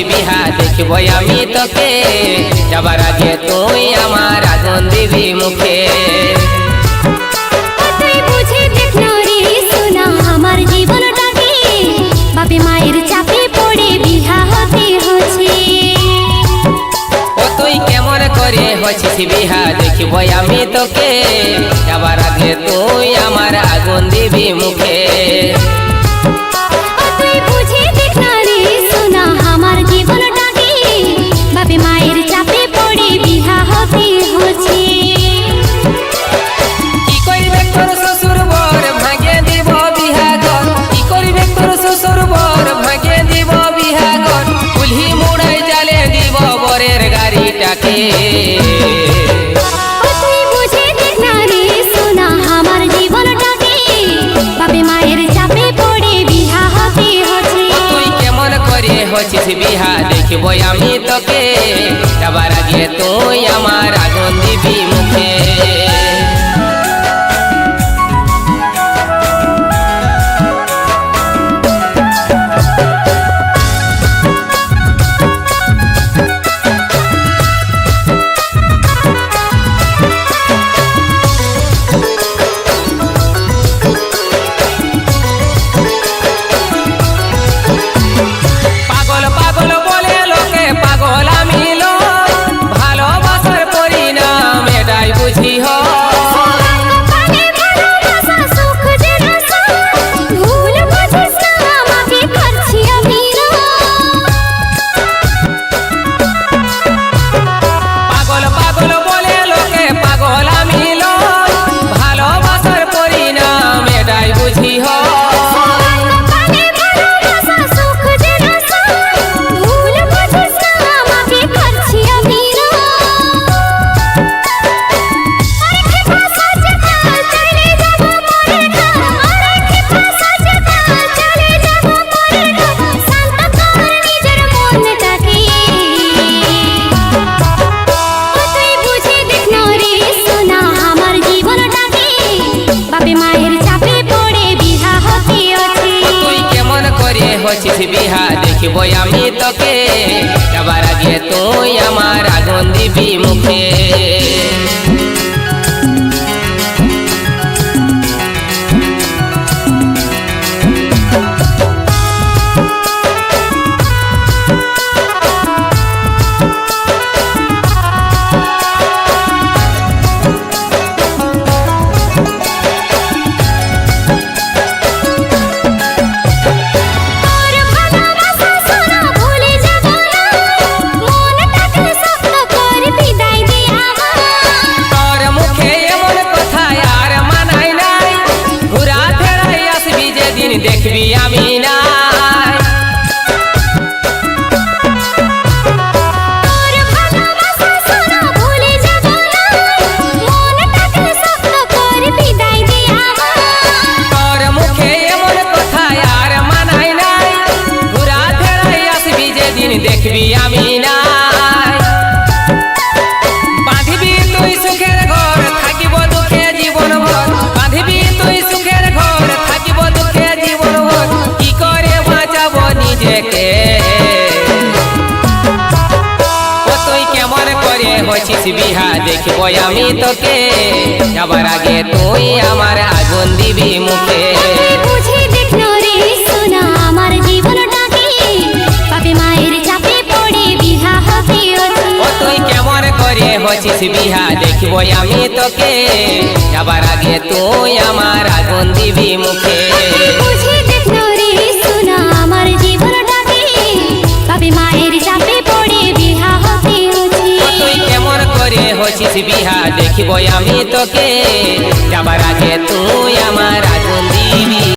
বিহা দেখব আমি তোকে যাবার আগে তুই আমার আগুন দিবি মুখে। তুই বুঝে দেখ না রে সোনা আমার জীবনটাকে বাপে মায়ের চাপে পড়ে বিহা হতে হচ্ছে। ও তুই কেমন করে হচ্ছিস বিহা দেখব আমি তোকে যাবার আগে তুই আমার আগুন দিবি মুখে। তুই বুঝে দেখ না রে সোনা আমার জীবনটাকে বাপে মায়ের চাপে পড়ে বিহা হতে হচ্ছে। কি করবে তোর শ্বশুর বর ভাঙে দিব বিহা ঘর, কি করবে তোর শ্বশুর বর ভাঙে দিব বিহা ঘর, কুলহি মুড়াই জ্বালে দিব বরের গাড়িটাকে। তুই বুঝে দেখ না রে সোনা আমার জীবনটাকে বাপে মায়ের চাপে পড়ে বিহা হতে হচ্ছে। তুই কেমন করে হচ্ছিস বিহা দেখব আমি তোকে যাবার আগে তুই আমার আগুন দিবি মুখে। পাগল পাগল বলে লোকে পাগল আমি লোক, ভালোবাসার পরিণাম এটাই বুঝি হয়। পাগল পাগল বলে লোকে পাগল আমি লোক, ভালোবাসার পরিণাম এটাই বুঝি হয়। হচ্ছিস বিহা দেখব আমি তোকে যাবার আগে তুই আমার আগুন দিবি মুখে। দেখবি আমি না তোর মুখে এমন কথা আর মানাই নাই, ঘুরা ফেরাই আসবি যেদিন দেখবি আমি না। বাঁধিবি তুই সুখের ঘর থাকিব দুঃখে জীবন ভর, বাঁধিবি তুই সুখের ঘর থাকিব দুঃখে জীবন ভর, কি করে বাঁচাবো নিজেকে। ও তুই কেমন করে হচ্ছিস বিহা দেখব আমি তোকে যাবার আগে তুই আমার আগুন দিবি মুখে। বুঝে দেখ না রে সোনা আমার জীবনটাকে বাপে মায়ের চাপে পড়ে বিহা হতে হচ্ছে। ও তুই কেমন করে হচ্ছিস বিহা দেখব আমি তোকে যাবার আগে তুই আমার আগুন দিবি মুখে। বুঝে দেখ না রে সোনা আমার জীবনটাকে বাপে মায়ের চাপে পড়ে বিহা হতে হচ্ছে। ও তুই কেমন করে হচ্ছিস বিহা দেখব আমি তোকে যাবার আগে তুই আমার আগুন দিবি।